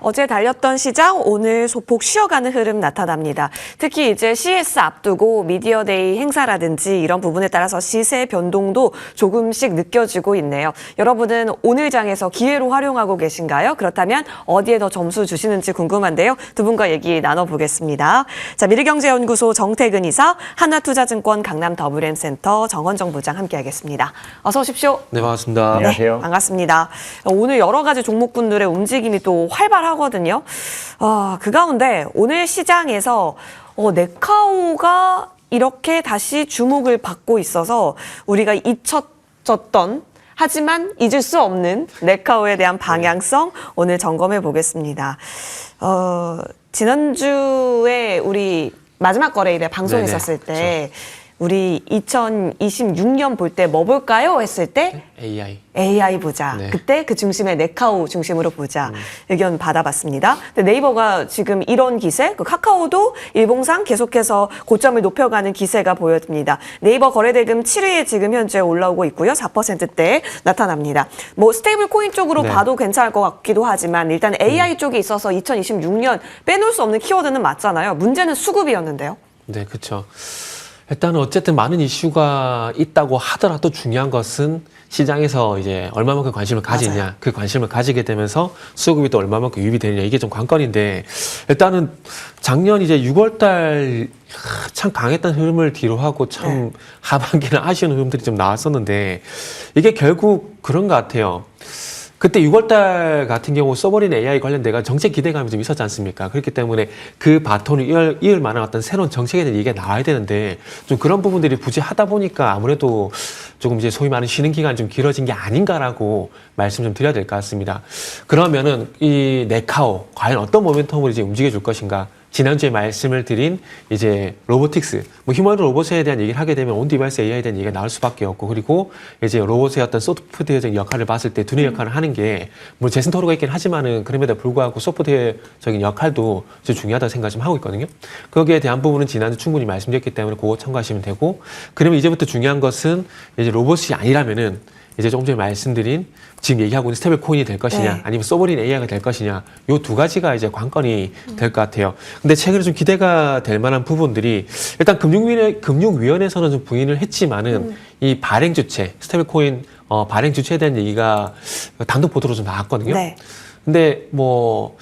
어제 달렸던 시장 오늘 소폭 쉬어가는 흐름 나타납니다. 특히 이제 CS 앞두고 미디어데이 행사라든지 이런 부분에 따라서 시세 변동도 조금씩 느껴지고 있네요. 여러분은 오늘 장에서 기회로 활용하고 계신가요? 그렇다면 어디에 더 점수 주시는지 궁금한데요. 두 분과 얘기 나눠보겠습니다. 자, 미래경제연구소 정태근 이사, 한화투자증권 강남 WM센터 정원정 부장 함께하겠습니다. 어서 오십시오. 네, 반갑습니다. 안녕하세요. 네, 반갑습니다. 오늘 여러 가지 종목군들의 움직임이 또 활발하거든요. 그 가운데 오늘 시장에서 네카오가 이렇게 다시 주목을 받고 있어서 우리가 잊혀졌던 하지만 잊을 수 없는 네카오에 대한 방향성 오늘 점검해 보겠습니다. 지난주에 우리 마지막 거래일에 방송했었을 때 우리 2026년 볼 때 뭐 볼까요? 했을 때 AI 보자. 네. 그때 그 중심에 네카오 중심으로 보자. 의견 받아봤습니다. 근데 네이버가 지금 이런 기세, 그 카카오도 일봉상 계속해서 고점을 높여가는 기세가 보여집니다. 네이버 거래대금 7위에 지금 현재 올라오고 있고요. 4%대에 나타납니다. 뭐 스테이블 코인 쪽으로 봐도 괜찮을 것 같기도 하지만 일단 AI 쪽에 있어서 2026년 빼놓을 수 없는 키워드는 맞잖아요. 문제는 수급이었는데요. 네, 그렇죠. 일단은 어쨌든 많은 이슈가 있다고 하더라도 중요한 것은 시장에서 이제 얼마만큼 관심을 가지냐, 맞아요. 그 관심을 가지게 되면서 수급이 또 얼마만큼 유입이 되느냐, 이게 좀 관건인데, 일단은 작년 이제 6월달 참 강했던 흐름을 뒤로 하고 참 하반기는 아쉬운 흐름들이 좀 나왔었는데, 이게 결국 그런 것 같아요. 그때 6월달 같은 경우 써버린 AI 관련돼가 정책 기대감이 좀 있었지 않습니까? 그렇기 때문에 그 바톤을 이을 만한 어떤 새로운 정책에 대한 얘기가 나와야 되는데 좀 그런 부분들이 부재하다 보니까 아무래도 조금 이제 소위 말하는 쉬는 기간이 좀 길어진 게 아닌가라고 말씀 좀 드려야 될 것 같습니다. 그러면은 이 네카오 과연 어떤 모멘텀으로 이제 움직여 줄 것인가? 지난주에 말씀을 드린 이제 로보틱스, 뭐 휴머노id 로봇에 대한 얘기를 하게 되면 온 디바이스 AI에 대한 얘기가 나올 수밖에 없고, 그리고 이제 로봇의 어떤 소프트웨어적인 역할을 봤을 때 두뇌 역할을 하는 게 뭐 제슨토로가 있긴 하지만은 그럼에도 불구하고 소프트웨어적인 역할도 좀 중요하다고 생각 좀 하고 있거든요. 거기에 대한 부분은 지난주 충분히 말씀드렸기 때문에 그거 참고하시면 되고, 그러면 이제부터 중요한 것은 이제 로봇이 아니라면은 이제 조금 전에 말씀드린 지금 얘기하고 있는 스테이블 코인이 될 것이냐, 아니면 써버린 AI가 될 것이냐, 요 두 가지가 이제 관건이 될 것 같아요. 근데 최근에 좀 기대가 될 만한 부분들이 일단 금융위원회에서는 좀 부인을 했지만은 이 발행 주체, 스테이블 코인 발행 주체에 대한 얘기가 단독 보도로 좀 나왔거든요. 네. 근데 뭐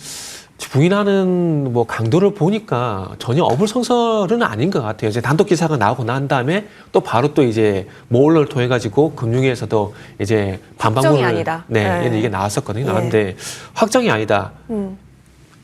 부인하는 뭐 강도를 보니까 전혀 어불성설은 아닌 것 같아요. 이제 단독 기사가 나오고 난 다음에 또 바로 또 이제 모 언론을 통해 가지고 금융위에서도 이제 확정이 아니다. 이게 나왔었거든요. 나왔는데 확정이 아니다.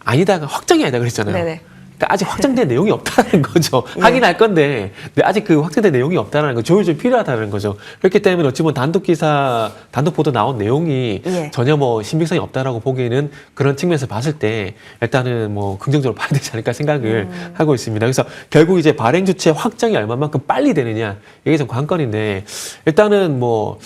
아니다가 확정이 아니다 그랬잖아요. 네네. 그러니까 아직 확정된 내용이 없다는 거죠. 확인할 건데 아직 그 확정된 내용이 없다는 거, 조율 좀 필요하다는 거죠. 그렇기 때문에 어찌 보면 단독 기사, 단독 보도 나온 내용이 전혀 뭐 신빙성이 없다라고 보기에는 그런 측면에서 봤을 때 일단은 뭐 긍정적으로 봐야 되지 않을까 생각을 하고 있습니다. 그래서 결국 이제 발행 주체 확정이 얼마만큼 빨리 되느냐, 이게 좀 관건인데, 일단은 뭐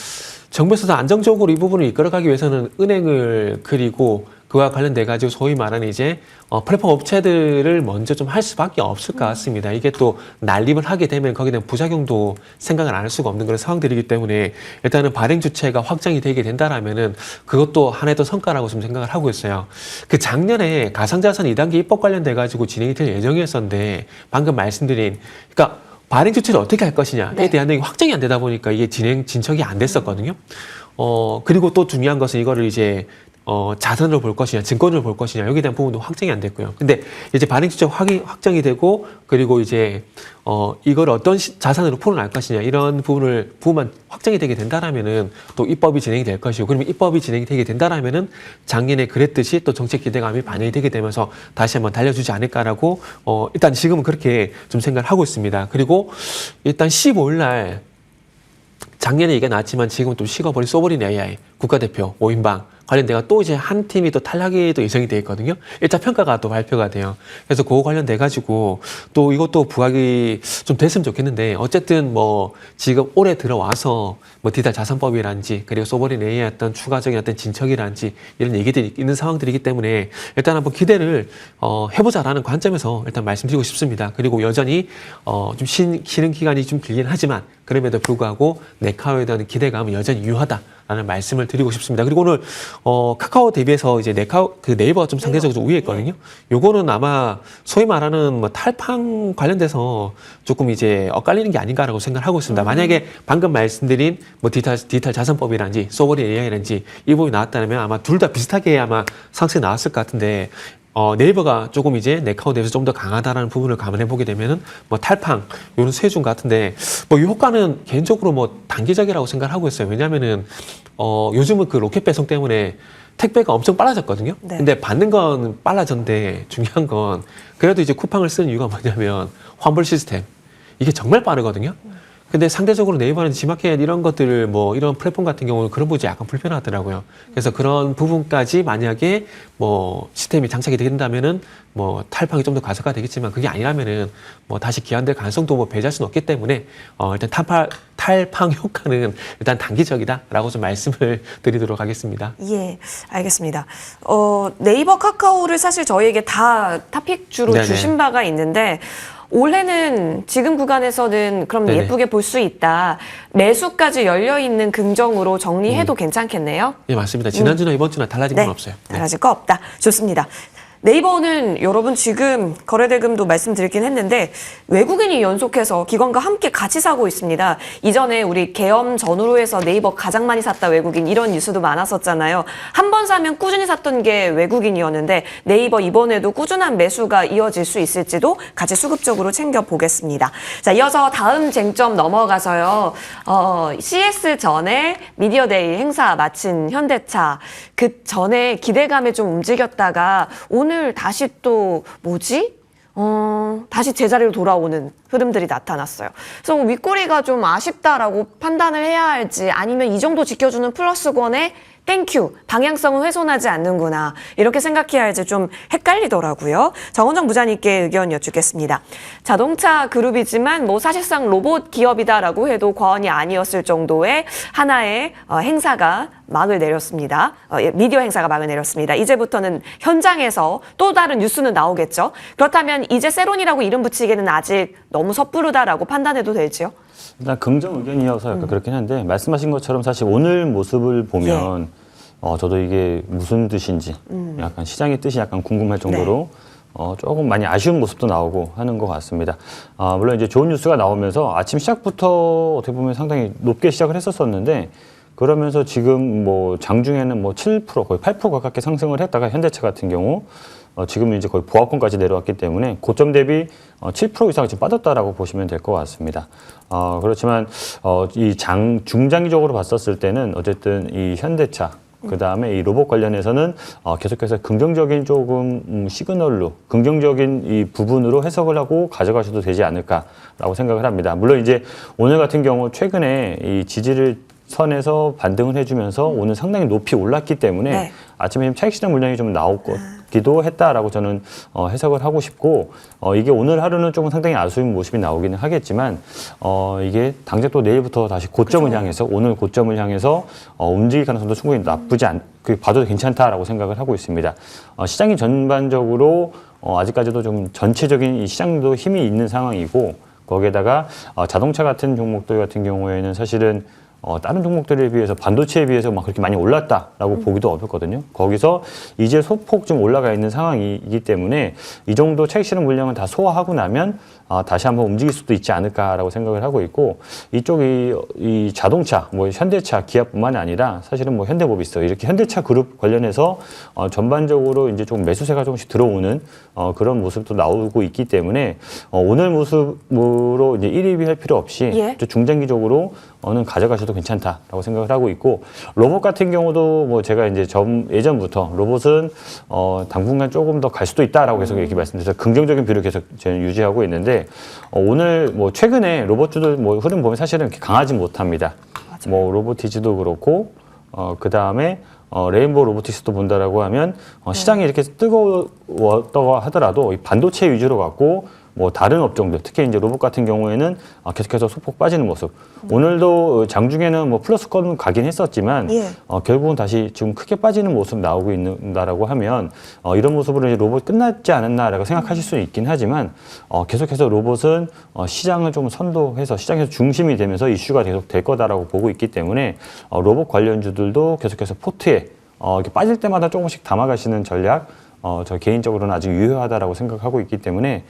정부에서도 안정적으로 이 부분을 이끌어가기 위해서는 은행을 그리고 그와 관련돼 가지고 소위 말하는 이제 플랫폼 업체들을 먼저 좀 할 수밖에 없을 것 같습니다. 이게 또 난립을 하게 되면 거기에 대한 부작용도 생각을 안 할 수가 없는 그런 상황들이기 때문에 일단은 발행 주체가 확정이 되게 된다라면은 그것도 하나의 또 성과라고 좀 생각을 하고 있어요. 그 작년에 가상자산 2단계 입법 관련돼 가지고 진행이 될 예정이었었는데 방금 말씀드린, 그러니까 발행 주체를 어떻게 할 것이냐에 대한 내용이 확정이 안 되다 보니까 이게 진척이 안 됐었거든요. 그리고 또 중요한 것은 이거를 이제 자산으로 볼 것이냐, 증권으로 볼 것이냐, 여기에 대한 부분도 확정이 안 됐고요. 근데 이제 발행 주체 확정이 되고, 그리고 이제 이걸 어떤 자산으로 풀어날 것이냐, 이런 부분만 확정이 되게 된다라면은 또 입법이 진행이 될 것이고, 그러면 입법이 진행이 되게 된다라면은 작년에 그랬듯이 또 정책 기대감이 반영이 되게 되면서 다시 한번 달려주지 않을까라고 일단 지금은 그렇게 좀 생각을 하고 있습니다. 그리고 일단 15일 날 작년에 얘기가 나왔지만 지금은 또 식어버린 써버린 AI 국가대표 5인방 관련돼가 또 이제 한 팀이 또 탈락이 또 예정이 돼 있거든요. 1차 평가가 또 발표가 돼요. 그래서 그거 관련돼 가지고 또 이것도 부각이 좀 됐으면 좋겠는데, 어쨌든 뭐 지금 올해 들어와서 뭐 디지털 자산법이라든지 그리고 소버린 AI의 어떤 추가적인 어떤 진척이라든지 이런 얘기들이 있는 상황들이기 때문에 일단 한번 기대를 해보자라는 관점에서 일단 말씀드리고 싶습니다. 그리고 여전히 좀 쉬는 기간이 좀 길긴 하지만 그럼에도 불구하고 네카오에 대한 기대감은 여전히 유효하다. 말씀을 드리고 싶습니다. 그리고 오늘 카카오 대비해서 이제 네이버가 좀 상대적으로 우위에 있거든요. 요거는 아마 소위 말하는 뭐 탈팡 관련돼서 조금 이제 엇갈리는 게 아닌가라고 생각하고 있습니다. 만약에 방금 말씀드린 뭐 디지털 자산법이라든지 소버린 AI라든지 이 부분이 나왔다면 아마 둘 다 비슷하게 아마 상승이 나왔을 것 같은데 네이버가 조금 이제 네카오 대비해서 좀 더 강하다라는 부분을 감안해 보게 되면은 뭐 탈팡 이런 수혜준 같은데 뭐 이 효과는 개인적으로 뭐 단기적이라고 생각하고 있어요. 왜냐하면은 요즘은 그 로켓 배송 때문에 택배가 엄청 빨라졌거든요. 네. 근데 받는 건 빨라졌는데 중요한 건 그래도 이제 쿠팡을 쓰는 이유가 뭐냐면 환불 시스템 이게 정말 빠르거든요. 근데 상대적으로 네이버는 지마켓 이런 것들 뭐 이런 플랫폼 같은 경우는 그런 부분이 약간 불편하더라고요. 그래서 그런 부분까지 만약에 뭐 시스템이 장착이 된다면은 뭐 탈팡이 좀 더 가속화 되겠지만 그게 아니라면은 뭐 다시 기한될 가능성도 뭐 배제할 수는 없기 때문에 일단 탈팡 효과는 일단 단기적이다라고 좀 말씀을 드리도록 하겠습니다. 예, 알겠습니다. 네이버, 카카오를 사실 저희에게 다 탑픽주로 네네. 주신 바가 있는데 올해는 지금 구간에서는 그럼 네네. 예쁘게 볼 수 있다. 매수까지 열려있는 긍정으로 정리해도 괜찮겠네요? 예, 맞습니다. 지난주나 이번 주나 달라진 건 없어요. 네. 달라질 거 없다. 좋습니다. 네이버는 여러분 지금 거래대금도 말씀드리긴 했는데 외국인이 연속해서 기관과 함께 같이 사고 있습니다. 이전에 우리 계엄 전후로 해서 네이버 가장 많이 샀다 외국인 이런 뉴스도 많았었잖아요. 한 번 사면 꾸준히 샀던 게 외국인이었는데 네이버 이번에도 꾸준한 매수가 이어질 수 있을지도 같이 수급적으로 챙겨보겠습니다. 자, 이어서 다음 쟁점 넘어가서요. CS 전에 미디어데이 행사 마친 현대차 그 전에 기대감에 좀 움직였다가 오늘 다시 또 뭐지? 다시 제자리로 돌아오는 흐름들이 나타났어요. 그래서 윗꼬리가 좀 아쉽다라고 판단을 해야 할지 아니면 이 정도 지켜주는 플러스권의 땡큐, 방향성은 훼손하지 않는구나 이렇게 생각해야 할지 좀 헷갈리더라고요. 정원정 부장님께 의견 여쭙겠습니다. 자동차 그룹이지만 뭐 사실상 로봇 기업이다라고 해도 과언이 아니었을 정도의 하나의 행사가 막을 내렸습니다. 미디어 행사가 막을 내렸습니다. 이제부터는 현장에서 또 다른 뉴스는 나오겠죠. 그렇다면 이제 세론이라고 이름 붙이기에는 아직 너무 섭부르다라고 판단해도 될지요? 일단 긍정 의견이어서 약간 그렇긴 한데 말씀하신 것처럼 사실 오늘 모습을 보면 저도 이게 무슨 뜻인지 약간 시장의 뜻이 약간 궁금할 정도로 조금 많이 아쉬운 모습도 나오고 하는 것 같습니다. 물론 이제 좋은 뉴스가 나오면서 아침 시작부터 어떻게 보면 상당히 높게 시작을 했었었는데 그러면서 지금 뭐 장중에는 뭐 7% 거의 8% 가깝게 상승을 했다가 현대차 같은 경우 지금은 이제 거의 보합권까지 내려왔기 때문에 고점 대비 7% 이상 지금 빠졌다라고 보시면 될 것 같습니다. 그렇지만 이 중장기적으로 봤었을 때는 어쨌든 이 현대차 그 다음에 이 로봇 관련해서는 계속해서 긍정적인 조금 시그널로 긍정적인 이 부분으로 해석을 하고 가져가셔도 되지 않을까라고 생각을 합니다. 물론 이제 오늘 같은 경우 최근에 이 지지를 선에서 반등을 해주면서 오늘 상당히 높이 올랐기 때문에 아침에 차익 실현 물량이 좀 나오기도 했다라고 저는 해석을 하고 싶고 이게 오늘 하루는 조금 상당히 아쉬운 모습이 나오기는 하겠지만 이게 당장 또 내일부터 다시 고점을 향해서 오늘 고점을 향해서 움직일 가능성도 충분히 나쁘지 봐도 괜찮다라고 생각을 하고 있습니다. 시장이 전반적으로 아직까지도 좀 전체적인 이 시장도 힘이 있는 상황이고 거기에다가 자동차 같은 종목들 같은 경우에는 사실은 다른 종목들에 비해서 반도체에 비해서 막 그렇게 많이 올랐다라고 보기도 어렵거든요. 거기서 이제 소폭 좀 올라가 있는 상황이기 때문에 이 정도 차익 실현 물량을 다 소화하고 나면 다시 한번 움직일 수도 있지 않을까라고 생각을 하고 있고 이쪽이 이 자동차, 뭐 현대차, 기아뿐만이 아니라 사실은 뭐 현대모비스 이렇게 현대차 그룹 관련해서 전반적으로 이제 좀 매수세가 조금씩 들어오는 그런 모습도 나오고 있기 때문에 오늘 모습으로 이제 1위 할 필요 없이 중장기적으로 는 가져가셔도 괜찮다라고 생각을 하고 있고 로봇 같은 경우도 뭐 제가 이제 예전부터 로봇은 당분간 조금 더 갈 수도 있다라고 계속 이렇게 말씀드려서 긍정적인 뷰를 계속 저는 유지하고 있는데 오늘 뭐 최근에 로봇주들 뭐 흐름 보면 사실은 이렇게 강하지 못합니다. 맞아요. 뭐 로보티즈도 그렇고 그 다음에 레인보우 로보틱스도 본다라고 하면 시장이 이렇게 뜨거웠다고 하더라도 이 반도체 위주로 갖고 뭐 다른 업종들, 특히 이제 로봇 같은 경우에는 계속해서 소폭 빠지는 모습. 오늘도 장중에는 뭐 플러스권 가긴 했었지만 예. 결국은 다시 지금 크게 빠지는 모습 나오고 있는다라고 하면 이런 모습으로 이제 로봇 끝났지 않았나라고 생각하실 수 있긴 하지만 계속해서 로봇은 시장을 좀 선도해서 시장에서 중심이 되면서 이슈가 계속 될 거다라고 보고 있기 때문에 로봇 관련주들도 계속해서 포트에 이렇게 빠질 때마다 조금씩 담아가시는 전략 저 개인적으로는 아직 유효하다라고 생각하고 있기 때문에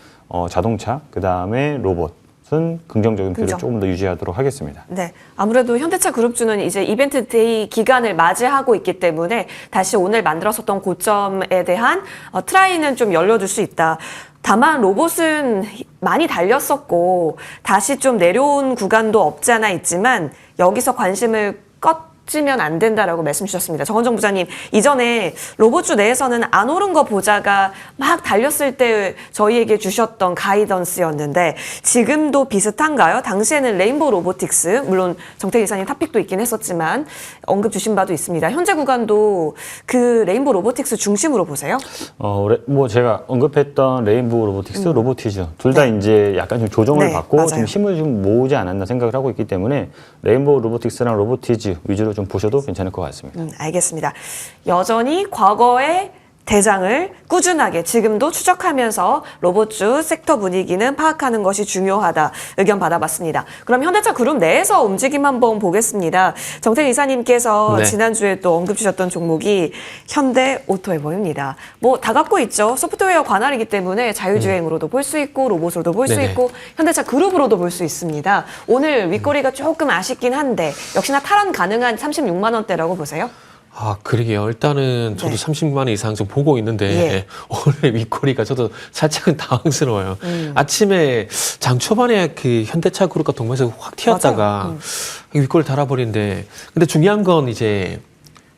자동차 그다음에 로봇은 긍정적인 표를 조금 더 유지하도록 하겠습니다. 네, 아무래도 현대차 그룹주는 이제 이벤트 데이 기간을 맞이하고 있기 때문에 다시 오늘 만들었었던 고점에 대한 트라이는 좀 열려줄 수 있다. 다만 로봇은 많이 달렸었고 다시 좀 내려온 구간도 없지 않아 있지만 여기서 관심을 꺼지면 안 된다라고 말씀 주셨습니다. 정원정 부장님, 이전에 로봇주 내에서는 안 오른 거 보자가 막 달렸을 때 저희에게 주셨던 가이던스였는데 지금도 비슷한가요? 당시에는 레인보우 로보틱스, 물론 정태기 이사님 탑픽도 있긴 했었지만 언급 주신 바도 있습니다. 현재 구간도 그 레인보우 로보틱스 중심으로 보세요? 뭐 제가 언급했던 레인보우 로보틱스, 로보티즈 둘 다 이제 약간 좀 조정을 네, 받고 맞아요. 좀 힘을 좀 모으지 않았나 생각을 하고 있기 때문에 레인보우 로보틱스랑 로보티즈 위주로 좀 보셔도 괜찮을 것 같습니다. 알겠습니다. 여전히 과거의 대장을 꾸준하게 지금도 추적하면서 로봇주 섹터 분위기는 파악하는 것이 중요하다 의견 받아봤습니다. 그럼 현대차 그룹 내에서 움직임 한번 보겠습니다. 정태기 이사님께서 네. 지난주에 또 언급 주셨던 종목이 현대 오토에버입니다. 뭐 다 갖고 있죠. 소프트웨어 관할이기 때문에 자율주행으로도 볼 수 있고 로봇으로도 볼 수 네네. 있고 현대차 그룹으로도 볼 수 있습니다. 오늘 윗꼬리가 조금 아쉽긴 한데 역시나 탈환 가능한 36만 원대라고 보세요? 그러게요. 일단은 저도 네. 30만 원 이상 좀 보고 있는데 예. 오늘 윗꼬리가 저도 살짝은 당황스러워요. 아침에 장 초반에 그 현대차 그룹과 동반해서 확 튀었다가 윗꼬리 달아버리는데 근데 중요한 건 이제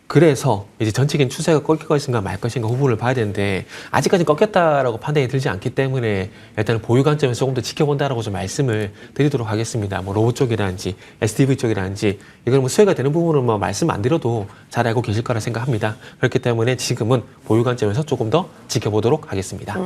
그래서 이제 전체적인 추세가 꺾일 것인가 말 것인가 부분을 봐야 되는데 아직까지 꺾였다라고 판단이 들지 않기 때문에 일단은 보유 관점에서 조금 더 지켜본다라고 좀 말씀을 드리도록 하겠습니다. 뭐 로봇 쪽이라든지 SDV 쪽이라든지 이걸 뭐 수혜가 되는 부분은 뭐 말씀 안 드려도 잘 알고 계실 거라 생각합니다. 그렇기 때문에 지금은 보유 관점에서 조금 더 지켜보도록 하겠습니다.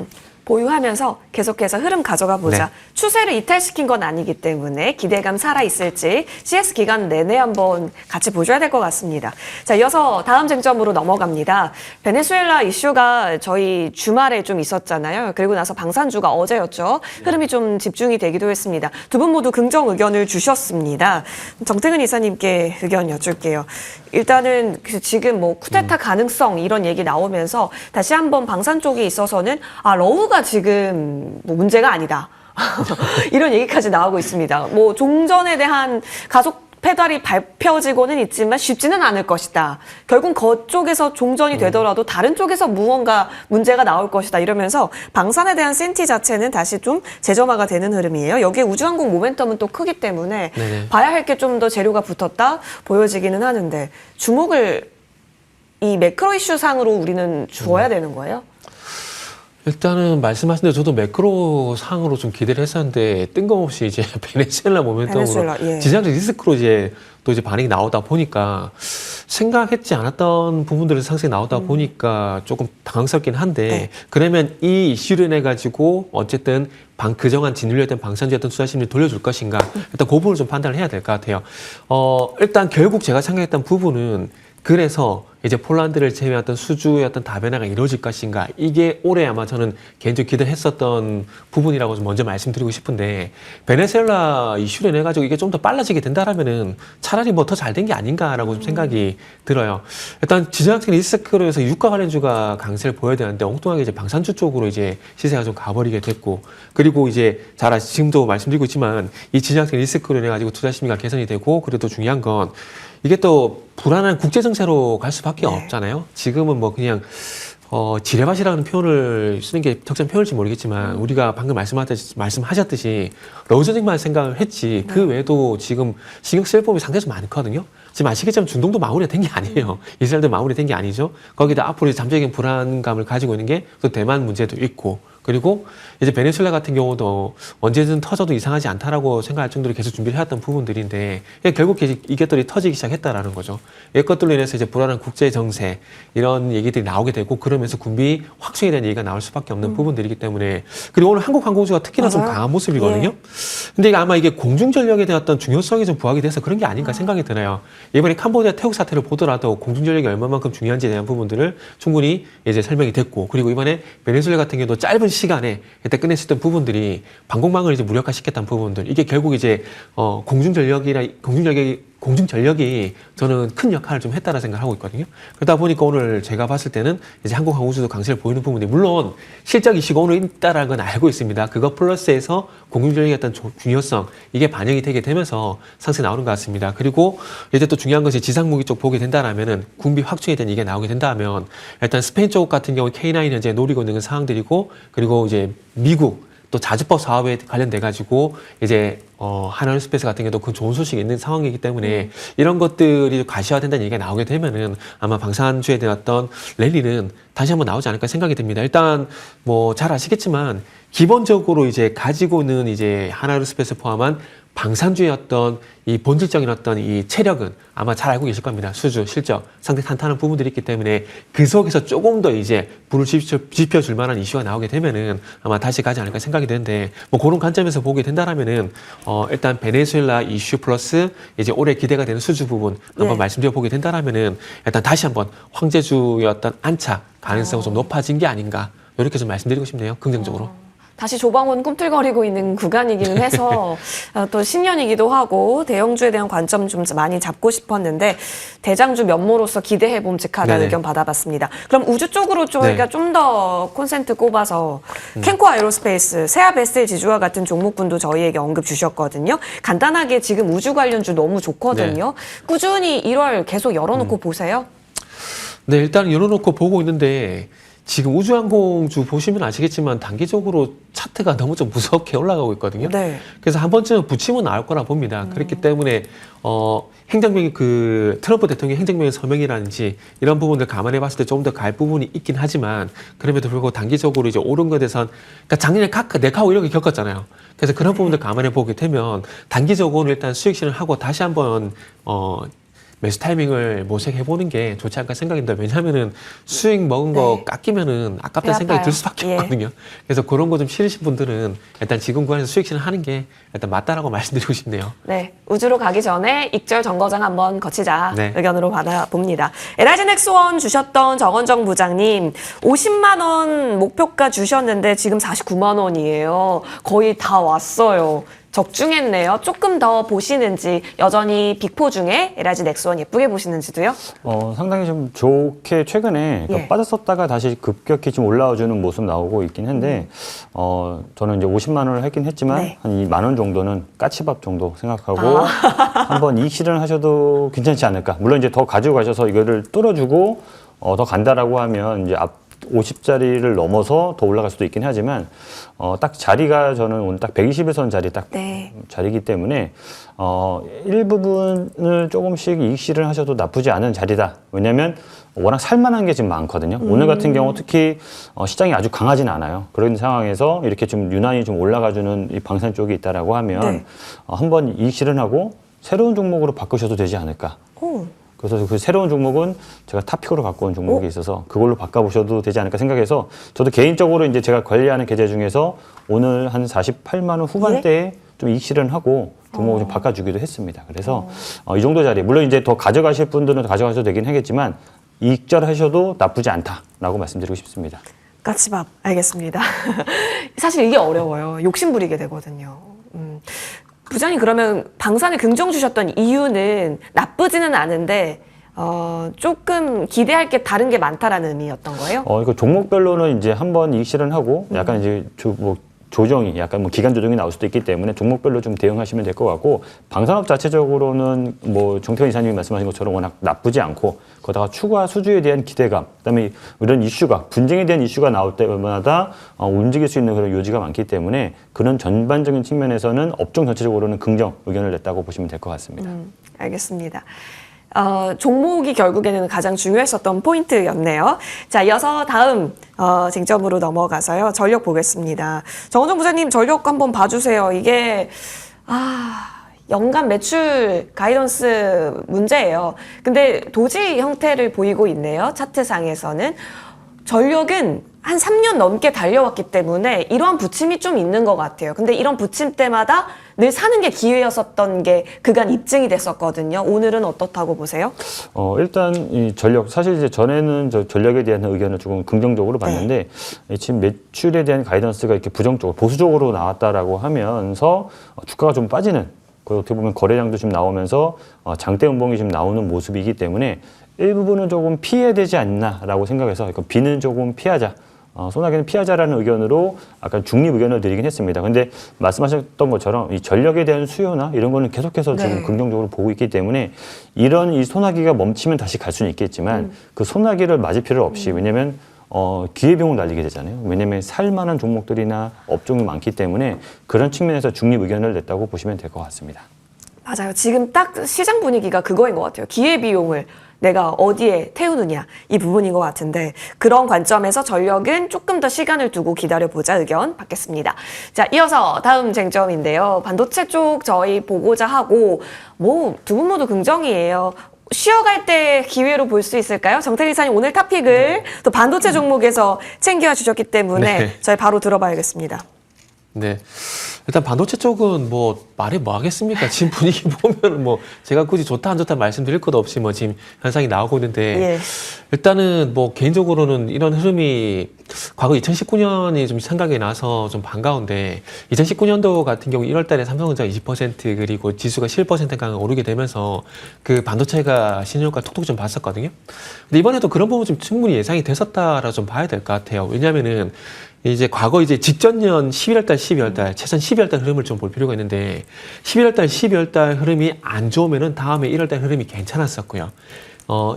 보유하면서 계속해서 흐름 가져가 보자. 네. 추세를 이탈시킨 건 아니기 때문에 기대감 살아있을지 CS 기간 내내 한번 같이 보셔야 될 것 같습니다. 자, 이어서 다음 쟁점으로 넘어갑니다. 베네수엘라 이슈가 저희 주말에 좀 있었잖아요. 그리고 나서 방산주가 어제였죠. 흐름이 좀 집중이 되기도 했습니다. 두 분 모두 긍정 의견을 주셨습니다. 정태근 이사님께 의견 여쭐게요. 일단은 지금 뭐 쿠데타 가능성 이런 얘기 나오면서 다시 한번 방산 쪽에 있어서는 러우가 지금 뭐 문제가 아니다. 이런 얘기까지 나오고 있습니다. 뭐 종전에 대한 가속 페달이 밟혀지고는 있지만 쉽지는 않을 것이다. 결국 그쪽에서 종전이 되더라도 다른 쪽에서 무언가 문제가 나올 것이다. 이러면서 방산에 대한 센티 자체는 다시 좀 재점화가 되는 흐름이에요. 여기에 우주항공 모멘텀은 또 크기 때문에 네네. 봐야 할 게 좀 더 재료가 붙었다 보여지기는 하는데 주목을 이 매크로 이슈 상으로 우리는 주어야 되는 거예요? 일단은 말씀하신 대로 저도 매크로 상으로 좀 기대를 했었는데 뜬금없이 이제 베네수엘라 모멘텀으로 베네수엘라, 예. 지정적 리스크로 이제 또 이제 반응이 나오다 보니까 생각했지 않았던 부분들에서 상승이 나오다 보니까 조금 당황스럽긴 한데 네. 그러면 이 이슈를 인해 가지고 어쨌든 그정한 진입했던 방산주였던 투자 심리를 돌려줄 것인가 일단 그 부분을 좀 판단을 해야 될 것 같아요. 일단 결국 제가 생각했던 부분은 그래서 이제 폴란드를 제외했던 수주의 어떤 다변화가 이루어질 것인가 이게 올해 아마 저는 개인적으로 기대했었던 부분이라고 좀 먼저 말씀드리고 싶은데 베네수엘라 이슈를 인해 가지고 이게 좀 더 빨라지게 된다라면은 차라리 뭐 더 잘 된 게 아닌가라고 좀 생각이 들어요. 일단 지정학생 리스크로 해서 유가 관련주가 강세를 보여야 되는데 엉뚱하게 이제 방산주 쪽으로 이제 시세가 좀 가버리게 됐고 그리고 이제 지금도 말씀드리고 있지만 이 지정학생 리스크로 인해 가지고 투자 심리가 개선이 되고 그리고 또 중요한 건 이게 또 불안한 국제 정세로 갈 수밖에 없잖아요. 지금은 뭐 그냥 지뢰밭이라는 표현을 쓰는 게 적절한 표현일지 모르겠지만 우리가 방금 말씀하셨듯이 러우저직만 생각을 했지 그 외에도 지금 신경 쓸 법이 상당히 많거든요. 지금 아시겠지만 중동도 마무리가 된 게 아니에요. 이스라엘도 마무리된 게 아니죠. 거기다 앞으로 잠재적인 불안감을 가지고 있는 게 또 대만 문제도 있고 그리고 이제 베네수엘라 같은 경우도 언제든 터져도 이상하지 않다라고 생각할 정도로 계속 준비를 해왔던 부분들인데 결국 이것들이 터지기 시작했다라는 거죠. 이것들로 인해서 이제 불안한 국제 정세 이런 얘기들이 나오게 되고 그러면서 군비 확충에 대한 얘기가 나올 수밖에 없는 부분들이기 때문에 그리고 오늘 한국 항공우주가 특히나 좀 강한 모습이거든요. 예. 근데 이게 아마 이게 공중전력에 대한 어떤 중요성이 좀 부각이 돼서 그런 게 아닌가 생각이 드네요. 이번에 캄보디아 태국 사태를 보더라도 공중전력이 얼마만큼 중요한지에 대한 부분들을 충분히 이제 설명이 됐고 그리고 이번에 베네수엘라 같은 경우도 짧은 시간에 일단 끝낼 수 있던 부분들이 방공망을 이제 무력화시켰던 부분들 이게 결국 이제 공중전력이 저는 큰 역할을 좀 했다는 생각을 하고 있거든요. 그러다 보니까 오늘 제가 봤을 때는 이제 항공우주도 강세를 보이는 부분이 물론 실적 이슈가 오늘 있다라는 건 알고 있습니다. 그거 플러스해서 공중전력의 어떤 중요성 이게 반영이 되게 되면서 상승 나오는 것 같습니다. 그리고 이제 또 중요한 것이 지상무기 쪽 보게 된다라면은 군비 확충에 대한 이게 나오게 된다면 일단 스페인 쪽 같은 경우 K9 현재 노리고 있는 상황들이고 그리고 이제 미국 또 자주법 사업에 관련돼 가지고 이제 하나스페이스 같은 경우도 그 좋은 소식이 있는 상황이기 때문에 이런 것들이 가시화된다는 얘기가 나오게 되면은 아마 방산주에 대한 어떤 랠리는 다시 한번 나오지 않을까 생각이 듭니다. 일단 뭐 잘 아시겠지만 기본적으로 이제 가지고 있는 이제 하나스페이스 포함한 방산주의 어떤 이 본질적인 어떤 이 체력은 아마 잘 알고 계실 겁니다. 수주, 실적, 상당히 탄탄한 부분들이 있기 때문에 그 속에서 조금 더 이제 불을 지펴줄 만한 이슈가 나오게 되면은 아마 다시 가지 않을까 생각이 되는데 뭐 그런 관점에서 보게 된다라면은 일단 베네수엘라 이슈 플러스 이제 올해 기대가 되는 수주 부분 한번 말씀드려 보게 된다라면은 일단 다시 한번 황제주의 어떤 안착 가능성이 좀 높아진 게 아닌가 이렇게 좀 말씀드리고 싶네요. 긍정적으로. 다시 조방원 꿈틀거리고 있는 구간이기는 해서 또 신년이기도 하고 대형주에 대한 관점 좀 많이 잡고 싶었는데 대장주 면모로서 기대해 봄직하다는 네네. 의견 받아봤습니다. 그럼 우주 쪽으로 저희가 네. 좀 더 콘센트 꼽아서 캔코 아에로스페이스, 세아베스텔 지주와 같은 종목군도 저희에게 언급 주셨거든요. 간단하게 지금 우주 관련주 너무 좋거든요. 꾸준히 1월 계속 열어놓고 보세요. 네, 일단 열어놓고 보고 있는데 지금 우주항공주 보시면 아시겠지만 단기적으로 차트가 너무 좀 무섭게 올라가고 있거든요. 네. 그래서 한 번쯤은 붙이면 나올 거라 봅니다. 그렇기 때문에 행정명의 그 트럼프 대통령 행정명의 서명이라든지 이런 부분들 감안해 봤을 때 좀 더 갈 부분이 있긴 하지만 그럼에도 불구하고 단기적으로 이제 오른 것에 대해선 그러니까 작년에 네카오 이런 게 겪었잖아요. 그래서 그런 부분들 감안해 보게 되면 단기적으로 일단 수익 실현을 하고 다시 한번 매수 타이밍을 모색해보는 게 좋지 않을까 생각이 듭니다. 왜냐하면은 수익 먹은 거 깎이면은 아깝다는 생각이 들 수밖에 없거든요. 그래서 그런 거 좀 싫으신 분들은 일단 지금 구간에서 수익 실현하는 게 일단 맞다라고 말씀드리고 싶네요. 네, 우주로 가기 전에 익절 정거장 한번 거치자 네. 의견으로 받아봅니다. LIG 넥스원 주셨던 정원정 부장님 50만 원 목표가 주셨는데 지금 49만 원이에요. 거의 다 왔어요. 적중했네요. 조금 더 보시는지 여전히 빅포 중에 LIG 넥스원 예쁘게 보시는지도요? 상당히 좀 좋게 최근에 예. 빠졌었다가 다시 급격히 좀 올라와주는 모습 나오고 있긴 한데 저는 이제 50만 원을 했긴 했지만 네. 한 2만 원 정도는 까치밥 정도 생각하고 한번 이익 실현하셔도 괜찮지 않을까. 물론 이제 더 가지고 가셔서 이거를 뚫어주고 더 간다라고 하면 이제 50짜리를 넘어서 더 올라갈 수도 있긴 하지만 딱 자리가 저는 오늘 딱 120에 선 자리 딱 네. 자리이기 때문에 일부분을 조금씩 이익 실현을 하셔도 나쁘지 않은 자리다. 왜냐하면 워낙 살만한 게 지금 많거든요. 오늘 같은 경우 특히 시장이 아주 강하진 않아요. 그런 상황에서 이렇게 좀 유난히 좀 올라가주는 이 방산 쪽이 있다라고 하면 네. 한번 이익 실현하고 새로운 종목으로 바꾸셔도 되지 않을까. 오. 그래서 그 새로운 종목은 제가 탑픽으로 갖고 온 종목이 있어서 그걸로 바꿔보셔도 되지 않을까 생각해서 저도 개인적으로 이제 제가 관리하는 계좌 중에서 오늘 한 48만 원 후반대에 좀 이익 실현하고 종목을 좀 바꿔주기도 했습니다. 그래서 이 정도 자리, 물론 이제 더 가져가실 분들은 더 가져가셔도 되긴 하겠지만 이익절하셔도 나쁘지 않다라고 말씀드리고 싶습니다. 까치밥 알겠습니다. 사실 이게 어려워요. 욕심 부리게 되거든요. 부장님 그러면 방산을 긍정 주셨던 이유는 나쁘지는 않은데 조금 기대할 게 다른 게 많다라는 의미였던 거예요? 이거 종목별로는 이제 한번 이익 실현하고 약간 이제 조정이 약간 뭐 기간 조정이 나올 수도 있기 때문에 종목별로 좀 대응하시면 될 것 같고 방산업 자체적으로는 뭐 정태원 이사님이 말씀하신 것처럼 워낙 나쁘지 않고 거기다가 추가 수주에 대한 기대감 그다음에 이런 이슈가 분쟁에 대한 이슈가 나올 때마다 움직일 수 있는 그런 요지가 많기 때문에 그런 전반적인 측면에서는 업종 전체적으로는 긍정 의견을 냈다고 보시면 될 것 같습니다. 알겠습니다. 종목이 결국에는 가장 중요했었던 포인트였네요. 자, 이어서 다음 쟁점으로 넘어가서요. 전력 보겠습니다. 정원정 부장님, 전력 한번 봐주세요. 이게 연간 매출 가이던스 문제예요. 근데 도지 형태를 보이고 있네요. 차트상에서는. 전력은 한 3년 넘게 달려왔기 때문에 이러한 부침이 좀 있는 것 같아요. 근데 이런 부침 때마다 늘 사는 게 기회였었던 게 그간 입증이 됐었거든요. 오늘은 어떻다고 보세요? 일단 이 전력 사실 이제 전에는 저 전력에 대한 의견을 조금 긍정적으로 봤는데 지금 매출에 대한 가이던스가 이렇게 부정적으로 보수적으로 나왔다라고 하면서 주가가 좀 빠지는 그 어떻게 보면 거래량도 지금 나오면서 장대 음봉이 지금 나오는 모습이기 때문에 일부분은 조금 피해야 되지 않나라고 생각해서 비는 조금 피하자. 소나기는 피하자라는 의견으로 약간 중립 의견을 드리긴 했습니다. 근데 말씀하셨던 것처럼 이 전력에 대한 수요나 이런 거는 계속해서 지금 긍정적으로 보고 있기 때문에 이런 이 소나기가 멈추면 다시 갈 수는 있겠지만 그 소나기를 맞을 필요 없이 왜냐면 기회비용을 날리게 되잖아요. 왜냐면 살만한 종목들이나 업종이 많기 때문에 그런 측면에서 중립 의견을 냈다고 보시면 될 것 같습니다. 맞아요. 지금 딱 시장 분위기가 그거인 것 같아요. 기회비용을 내가 어디에 태우느냐 이 부분인 것 같은데 그런 관점에서 전력은 조금 더 시간을 두고 기다려보자 의견 받겠습니다. 자, 이어서 다음 쟁점인데요. 반도체 쪽 저희 보고자 하고 뭐 두 분 모두 긍정이에요. 쉬어갈 때 기회로 볼 수 있을까요? 정태일 이사님 오늘 탑픽을 또 반도체 종목에서 챙겨 주셨기 때문에 저희 바로 들어봐야겠습니다. 네. 일단 반도체 쪽은 뭐 말해 뭐 하겠습니까? 지금 분위기 보면 뭐 제가 굳이 좋다 안 좋다 말씀드릴 것도 없이 뭐 지금 현상이 나오고 있는데 일단은 뭐 개인적으로는 이런 흐름이 과거 2019년이 좀 생각이 나서 좀 반가운데 2019년도 같은 경우 1월 달에 삼성전자 20% 그리고 지수가 11%가 오르게 되면서 그 반도체가 신효과 톡톡 좀 봤었거든요. 근데 이번에도 그런 부분 좀 충분히 예상이 됐었다라고 좀 봐야 될 것 같아요. 왜냐면은 이제 과거 이제 직전년 11월 달, 12월 달, 최소한 12월 달 흐름을 좀 볼 필요가 있는데 11월 달, 12월 달 흐름이 안 좋으면은 다음에 1월 달 흐름이 괜찮았었고요.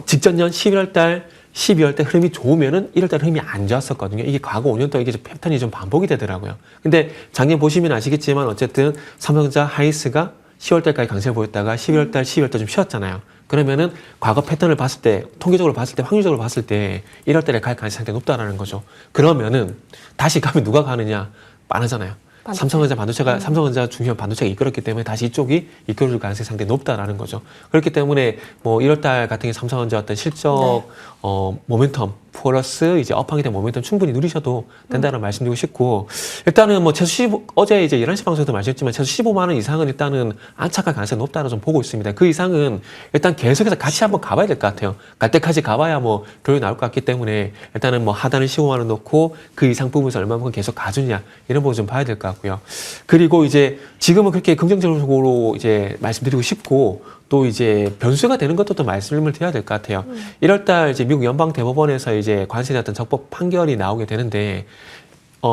직전년 11월 달, 12월 달 흐름이 좋으면은 1월 달 흐름이 안 좋았었거든요. 이게 과거 5년 동안 이게 좀 패턴이 좀 반복이 되더라고요. 근데 작년 보시면 아시겠지만 어쨌든 삼성전자 하이스가 10월 달까지 강세를 보였다가 11월 달, 12월 달 좀 쉬었잖아요. 그러면은 과거 패턴을 봤을 때, 통계적으로 봤을 때, 확률적으로 봤을 때 1월 달에 갈 가능성이 상당히 높다라는 거죠. 그러면은 다시 가면 누가 가느냐? 빠르잖아요. 삼성전자 반도체가 삼성전자 중요한 반도체가 이끌었기 때문에 다시 이쪽이 이끌어줄 가능성이 상당히 높다라는 거죠. 그렇기 때문에 뭐 1월 달 같은 게 삼성전자 어떤 실적 모멘텀 플러스 이제 업하게 된 모멘텀 충분히 누리셔도 된다는 말씀드리고 싶고 일단은 뭐 최소 15, 어제 이제 11시 방송에도 말씀했지만 최소 15만 원 이상은 일단은 안착할 가능성이 높다고 좀 보고 있습니다. 그 이상은 일단 계속해서 같이 한번 가봐야 될 것 같아요. 갈 때까지 가봐야 뭐 결론이 나올 것 같기 때문에 일단은 뭐 하단을 15만 원 놓고 그 이상 부분에서 얼마만큼 계속 가주냐 이런 부분 좀 봐야 될 것 같고요. 그리고 이제 지금은 그렇게 긍정적으로 이제 말씀드리고 싶고 또 이제 변수가 되는 것도 또 말씀을 드려야 될 것 같아요. 1월달 이제 미국 연방 대법원에서 이제 관세자 어떤 적법 판결이 나오게 되는데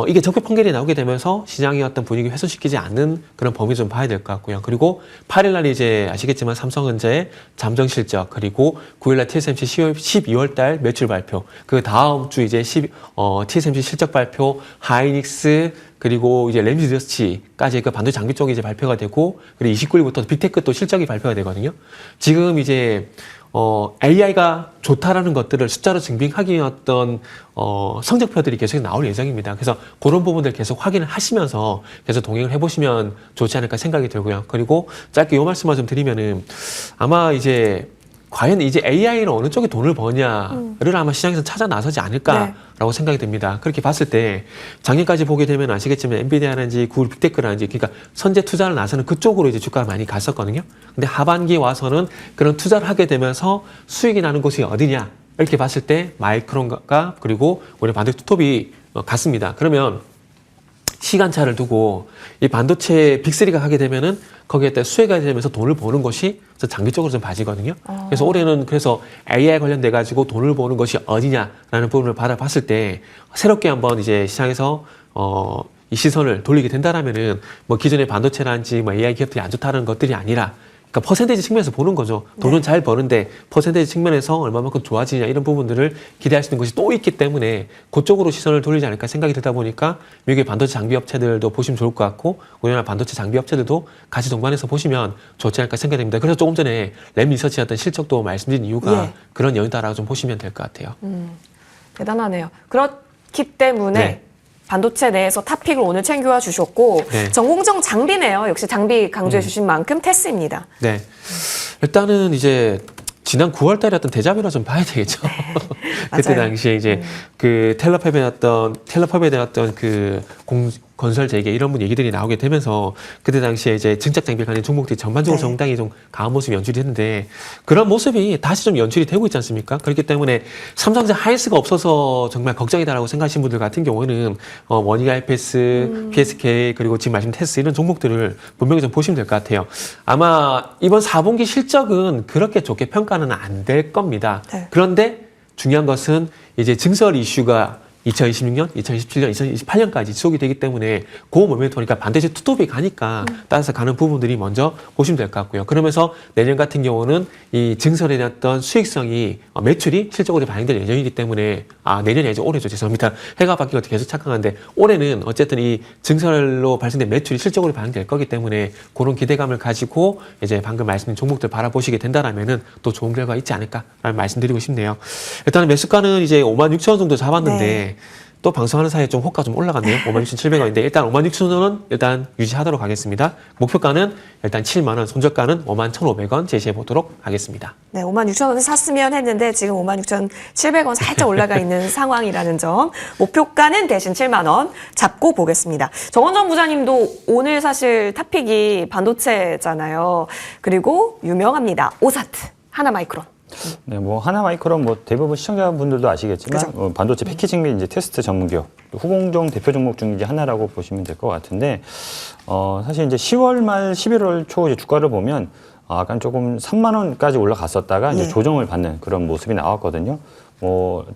이게 적법 판결이 나오게 되면서 시장의 어떤 분위기 훼손시키지 않는 그런 범위 좀 봐야 될 것 같고요. 그리고 8일날 이제 아시겠지만 삼성전자의 잠정 실적 그리고 9일날 TSMC 12월달 매출 발표 그 다음 주 이제 TSMC 실적 발표 하이닉스 그리고 이제 램지더스치까지 그 반도체 장비 쪽이 이제 발표가 되고 그리고 29일부터 빅테크 또 실적이 발표가 되거든요. 지금 이제 AI가 좋다라는 것들을 숫자로 증빙하기 위한 어떤 성적표들이 계속 나올 예정입니다. 그래서 그런 부분들 계속 확인을 하시면서 계속 동행을 해보시면 좋지 않을까 생각이 들고요. 그리고 짧게 요 말씀만 좀 드리면은 아마 이제 과연 이제 AI는 어느 쪽에 돈을 버냐를 아마 시장에서 찾아 나서지 않을까라고 생각이 듭니다. 그렇게 봤을 때 작년까지 보게 되면 아시겠지만 엔비디아라든지 구글 빅테크라든지 그러니까 선제 투자를 나서는 그쪽으로 이제 주가가 많이 갔었거든요. 근데 하반기에 와서는 그런 투자를 하게 되면서 수익이 나는 곳이 어디냐 이렇게 봤을 때 마이크론과 그리고 우리 반도체 톱이 같습니다. 그러면 시간차를 두고 이 반도체 빅3가 하게 되면은 거기에 따라 수혜가 되면서 돈을 버는 것이 장기적으로 좀 봐지거든요. 그래서 올해는 그래서 AI 관련돼 가지고 돈을 버는 것이 어디냐라는 부분을 받아봤을 때 새롭게 한번 이제 시장에서 이 시선을 돌리게 된다라면은 뭐 기존의 반도체라든지 뭐 AI 기업들이 안 좋다는 것들이 아니라 그러니까 퍼센테이지 측면에서 보는 거죠. 돈은 네. 잘 버는데 퍼센테이지 측면에서 얼마만큼 좋아지냐 이런 부분들을 기대할 수 있는 것이 또 있기 때문에 그쪽으로 시선을 돌리지 않을까 생각이 들다 보니까 미국의 반도체 장비 업체들도 보시면 좋을 것 같고 우리나라 반도체 장비 업체들도 같이 동반해서 보시면 좋지 않을까 생각이 됩니다. 그래서 조금 전에 램 리서치 어떤 실적도 말씀드린 이유가 예. 그런 여유다라고 좀 보시면 될 것 같아요. 대단하네요. 그렇기 때문에 네. 반도체 내에서 탑픽을 오늘 챙겨와 주셨고 네. 전공정 장비네요. 역시 장비 강조해 주신 만큼 테스입니다. 네. 일단은 이제 지난 9월 달에 어떤 대자뷰로 좀 봐야 되겠죠. 그때 맞아요. 당시에 이제 그 텔레팝에 대한 어떤 그 건설 재개 이런 분 얘기들이 나오게 되면서 그때 당시에 이제 증착 장비에 관련 종목들이 전반적으로 네. 상당히 좀 강한 모습이 연출이 했는데 그런 모습이 다시 좀 연출이 되고 있지 않습니까? 그렇기 때문에 삼성전자 하이스가 없어서 정말 걱정이다라고 생각하시는 분들 같은 경우는 원희가 IPS, PSK 그리고 지금 말씀 테스 이런 종목들을 분명히 좀 보시면 될 것 같아요. 아마 이번 4분기 실적은 그렇게 좋게 평가는 안 될 겁니다. 네. 그런데 중요한 것은 이제 증설 이슈가 2026년, 2027년, 2028년까지 지속이 되기 때문에 그 모멘텀이니까 반드시 투톱이 가니까 따라서 가는 부분들이 먼저 보시면 될 것 같고요. 그러면서 내년 같은 경우는 이 증설에 대한 어떤 수익성이 매출이 실적으로 반영될 예정이기 때문에 내년이 아니죠. 올해죠. 죄송합니다. 해가 바뀌고 계속 착각하는데 올해는 어쨌든 이 증설로 발생된 매출이 실적으로 반영될 거기 때문에 그런 기대감을 가지고 이제 방금 말씀드린 종목들 바라보시게 된다라면은 또 좋은 결과 있지 않을까라는 말씀드리고 싶네요. 일단은 매수가는 이제 56,000원 정도 잡았는데 네. 또 방송하는 사이에 좀 호가 좀 올라갔네요. 56,700원인데 일단 56,000원은 일단 유지하도록 하겠습니다. 목표가는 일단 7만 원, 손절가는 51,500원 제시해 보도록 하겠습니다. 네, 56,000원에 샀으면 했는데 지금 56,700원 살짝 올라가 있는 상황이라는 점. 목표가는 대신 7만 원 잡고 보겠습니다. 정원정 부장님도 오늘 사실 탑픽이 반도체잖아요. 그리고 유명합니다. 오사트, 하나마이크론. 네, 뭐 하나마이크론 뭐 대부분 시청자분들도 아시겠지만 그죠. 반도체 패키징 및 이제 테스트 전문 기업 후공정 대표 종목 중 이제 하나라고 보시면 될 것 같은데 사실 이제 10월 말 11월 초 이제 주가를 보면 약간 조금 3만 원까지 올라갔었다가 이제 예. 조정을 받는 그런 모습이 나왔거든요.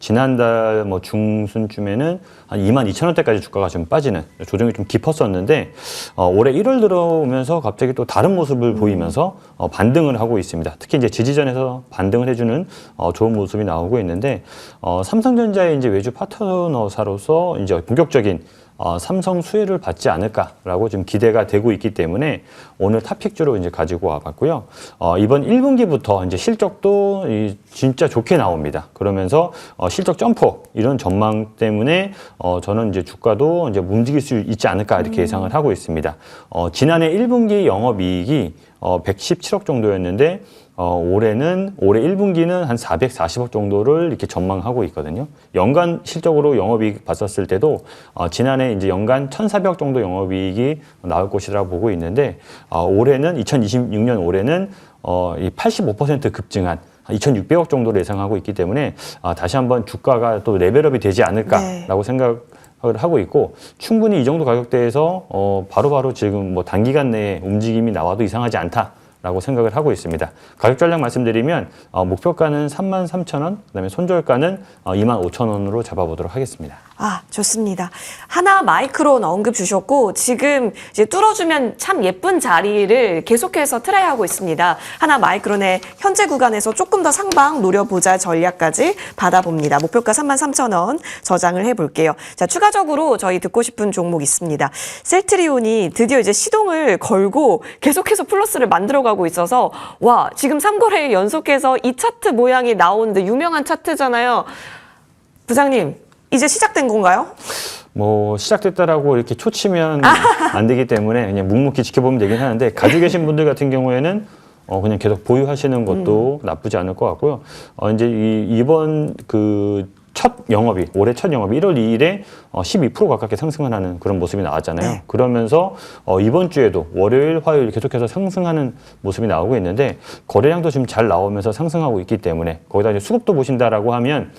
지난달 중순쯤에는 한 22,000원대까지 주가가 좀 빠지는 조정이 좀 깊었었는데 올해 1월 들어오면서 갑자기 또 다른 모습을 보이면서 반등을 하고 있습니다. 특히 이제 지지전에서 반등을 해주는 좋은 모습이 나오고 있는데 삼성전자의 이제 외주 파트너사로서 이제 본격적인 삼성 수혜를 받지 않을까라고 지금 기대가 되고 있기 때문에 오늘 탑픽주로 이제 가지고 와봤고요. 이번 1분기부터 이제 실적도 진짜 좋게 나옵니다. 그러면서 실적 점프 이런 전망 때문에 저는 이제 주가도 이제 움직일 수 있지 않을까 이렇게 예상을 하고 있습니다. 지난해 1분기 영업이익이 117억 정도였는데 올해 1분기는 한 440억 정도를 이렇게 전망하고 있거든요. 연간 실적으로 영업이익 봤었을 때도 지난해 이제 연간 1,400억 정도 영업이익이 나올 것이라고 보고 있는데 올해는 2026년 올해는 이 85% 급증한 2,600억 정도를 예상하고 있기 때문에 다시 한번 주가가 또 레벨업이 되지 않을까라고 생각을 하고 있고 충분히 이 정도 가격대에서 바로바로 지금 뭐 단기간 내에 움직임이 나와도 이상하지 않다. 라고 생각을 하고 있습니다. 가격 전략 말씀드리면 목표가는 33,000원, 그다음에 손절가는 25,000원으로 잡아보도록 하겠습니다. 좋습니다. 하나 마이크론 언급 주셨고 지금 이제 뚫어주면 참 예쁜 자리를 계속해서 트라이하고 있습니다. 하나 마이크론의 현재 구간에서 조금 더 상방 노려보자 전략까지 받아봅니다. 목표가 33,000원 저장을 해볼게요. 자, 추가적으로 저희 듣고 싶은 종목 있습니다. 셀트리온이 드디어 이제 시동을 걸고 계속해서 플러스를 만들어가고 있어서 와, 지금 3거래일 연속해서 이 차트 모양이 나오는데 유명한 차트잖아요. 부장님, 이제 시작된 건가요? 시작됐다라고 이렇게 초치면 안 되기 때문에 그냥 묵묵히 지켜보면 되긴 하는데 가지고 계신 분들 같은 경우에는 그냥 계속 보유하시는 것도 나쁘지 않을 것 같고요. 이제 이번 첫 영업이 올해 첫 영업이 1월 2일에 12% 가깝게 상승하는 그런 모습이 나왔잖아요. 네. 그러면서 이번 주에도 월요일, 화요일 계속해서 상승하는 모습이 나오고 있는데 거래량도 지금 잘 나오면서 상승하고 있기 때문에 거기다 이제 수급도 보신다라고 하면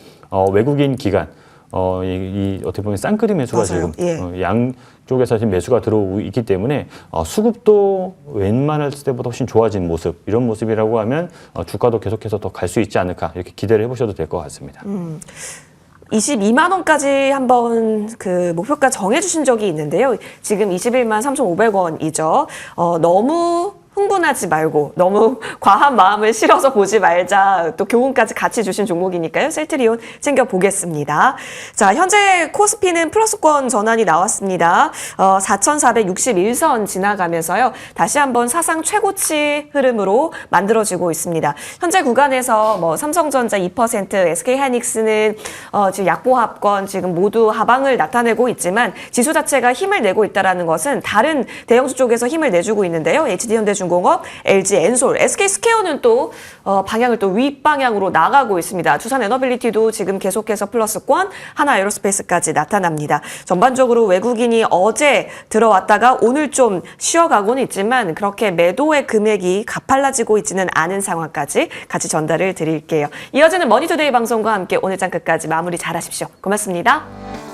외국인 기관 어떻게 보면 쌍끌이 매수가 맞아요. 지금 양쪽에서 지금 매수가 들어오고 있기 때문에 수급도 웬만할 때보다 훨씬 좋아진 모습 이런 모습이라고 하면 주가도 계속해서 더 갈 수 있지 않을까 이렇게 기대를 해보셔도 될 것 같습니다. 22만 원까지 한번 목표가 정해주신 적이 있는데요. 지금 21만 3,500원이죠. 너무 흥분하지 말고 너무 과한 마음을 실어서 보지 말자. 또 교훈까지 같이 주신 종목이니까요. 셀트리온 챙겨보겠습니다. 자, 현재 코스피는 플러스권 전환이 나왔습니다. 4,461선 지나가면서요. 다시 한번 사상 최고치 흐름으로 만들어지고 있습니다. 현재 구간에서 뭐 삼성전자 2%, SK하이닉스는 지금 약보합권 지금 모두 하방을 나타내고 있지만 지수 자체가 힘을 내고 있다는 것은 다른 대형주 쪽에서 힘을 내주고 있는데요. HD현대중공업, LG엔솔, SK스퀘어는 또 방향을 또 윗방향으로 나가고 있습니다. 두산에너빌리티도 지금 계속해서 플러스권, 하나에어로스페이스까지 나타납니다. 전반적으로 외국인이 어제 들어왔다가 오늘 좀 쉬어가고는 있지만 그렇게 매도의 금액이 가팔라지고 있지는 않은 상황까지 같이 전달을 드릴게요. 이어지는 머니투데이 방송과 함께 오늘 장 끝까지 마무리 잘하십시오. 고맙습니다.